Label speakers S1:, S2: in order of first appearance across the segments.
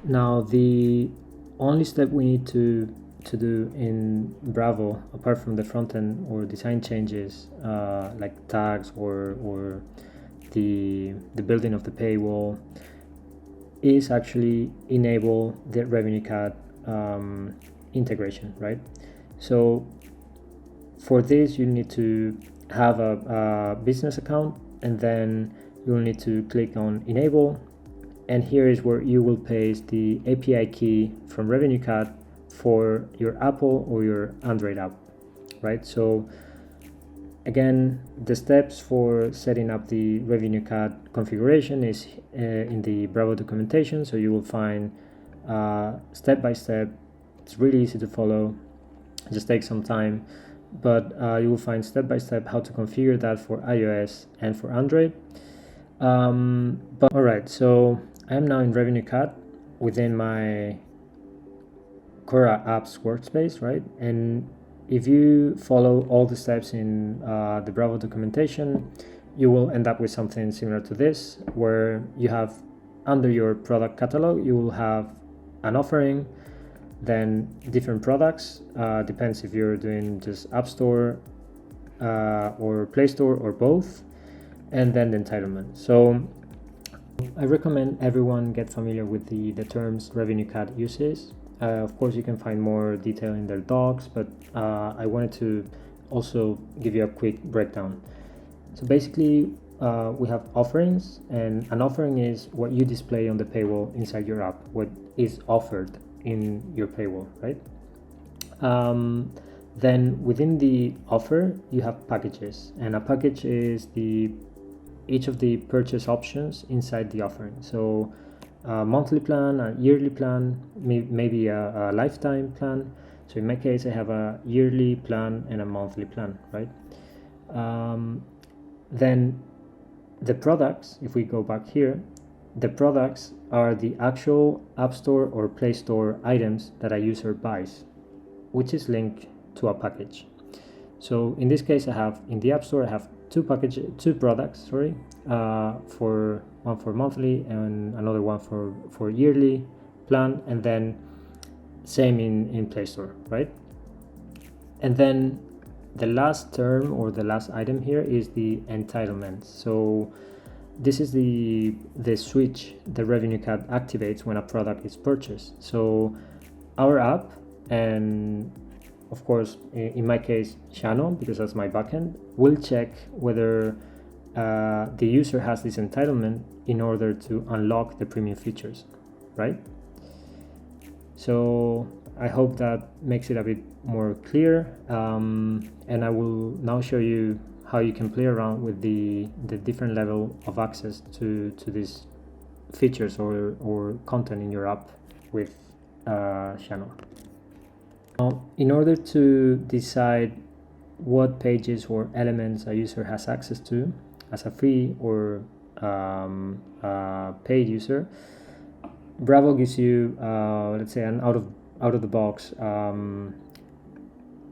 S1: Now the only step we need to do in Bravo, apart from the front end or design changes like tags or the building of the paywall, is actually enable the RevenueCat integration, right? So for this you need to have a business account, and then you'll need to click on enable, and here is where you will paste the API key from RevenueCat for your Apple or your Android app, right? So again, the steps for setting up the RevenueCat configuration is in the Bravo documentation, so you will find step by step. It's really easy to follow, it just takes some time, but you will find step by step how to configure that for iOS and for Android. But all right, so I am now in RevenueCat within my Kōra apps workspace, right? And if you follow all the steps in the Bravo documentation, you will end up with something similar to this, where you have under your product catalog, you will have an offering, then different products, depends if you're doing just App Store or Play Store or both, and then the entitlement. So I recommend everyone get familiar with the terms RevenueCat uses. Of course, you can find more detail in their docs, but I wanted to also give you a quick breakdown. So basically, we have offerings, and an offering is what you display on the paywall inside your app, what is offered in your paywall, right? Then within the offer, you have packages, and a package is each of the purchase options inside the offering. So a monthly plan, a yearly plan, maybe a lifetime plan. So in my case, I have a yearly plan and a monthly plan, right? Then the products, if we go back here, the products are the actual App Store or Play Store items that a user buys, which is linked to a package. So in this case, I have in the App Store, I have two products, sorry, for one for monthly and another one for yearly plan, and then same in Play Store, right? And then the last term or the last item here is the entitlements. So this is the switch the RevenueCat activates when a product is purchased. So our app, and of course in my case Xano, because that's my backend, will check whether the user has this entitlement in order to unlock the premium features, right? So I hope that makes it a bit more clear, and I will now show you how you can play around with the different level of access to these features or content in your app with Xano. Now, in order to decide what pages or elements a user has access to as a free or paid user, Bravo gives you, let's say, an out of the box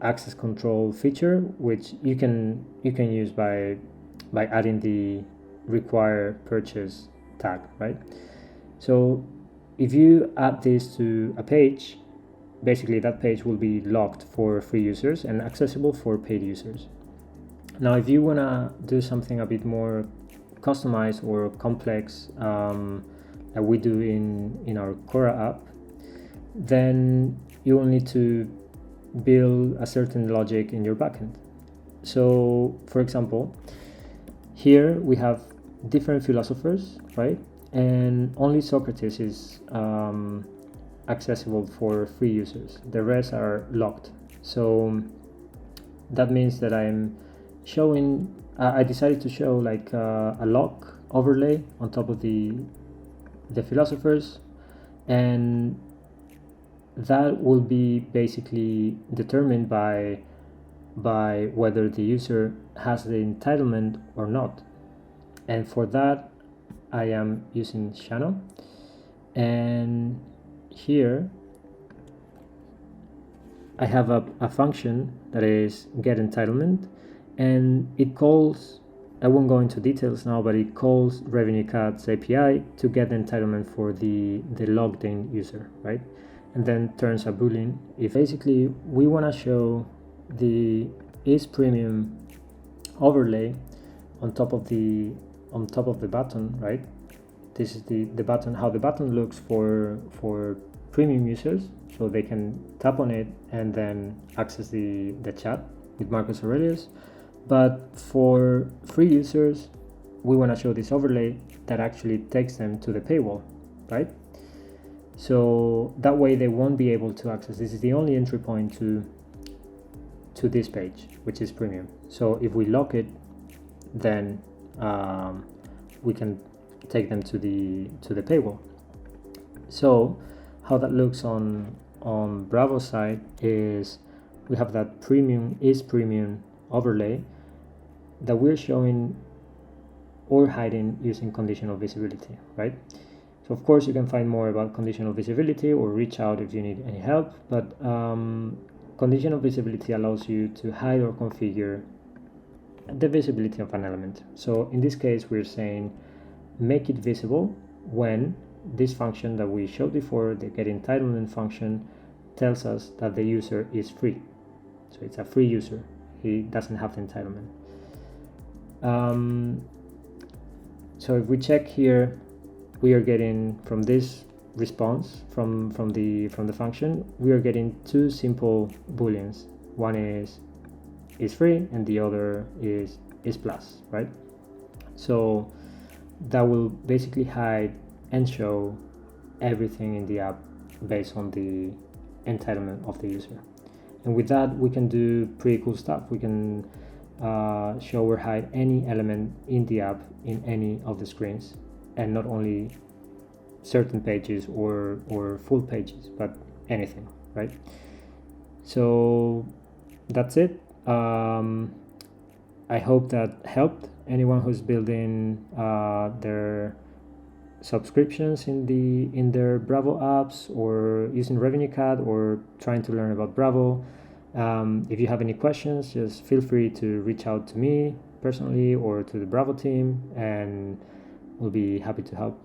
S1: access control feature, which you can use by adding the require purchase tag, right? So if you add this to a page, basically that page will be locked for free users and accessible for paid users. Now, if you want to do something a bit more customized or complex, that we do in our Kōra app, then you will need to build a certain logic in your backend. So for example, here we have different philosophers, right? And only Socrates is accessible for free users. The rest are locked. So that means that I'm showing, I decided to show like a lock overlay on top of the philosophers, and that will be basically determined by whether the user has the entitlement or not. And for that, I am using Xano, and here I have a function that is get entitlement, and it calls I won't go into details now, but it calls RevenueCat's API to get the entitlement for the logged in user, right? And then turns a boolean. If basically we want to show the is premium overlay on top of the button, right? This is the button, how the button looks for premium users, so they can tap on it and then access the chat with Marcus Aurelius. But for free users, we want to show this overlay that actually takes them to the paywall, right? So that way they won't be able to access. This is the only entry point to this page, which is premium. So if we lock it, then we can take them to the paywall. So how that looks on Bravo side is we have that premium is premium overlay that we're showing or hiding using conditional visibility, right? So of course you can find more about conditional visibility or reach out if you need any help, but conditional visibility allows you to hide or configure the visibility of an element. So in this case we're saying make it visible when this function that we showed before, the get entitlement function, tells us that the user is free. So it's a free user, he doesn't have the entitlement. So if we check here, we are getting from this response from the function, we are getting two simple booleans. One is free and the other is plus, right? So that will basically hide and show everything in the app based on the entitlement of the user. And with that we can do pretty cool stuff. We can show or hide any element in the app in any of the screens, and not only certain pages or full pages, but anything, right? So that's it. I hope that helped anyone who's building their subscriptions in their Bravo apps, or using RevenueCat, or trying to learn about Bravo. If you have any questions, just feel free to reach out to me personally or to the Bravo team, and we'll be happy to help.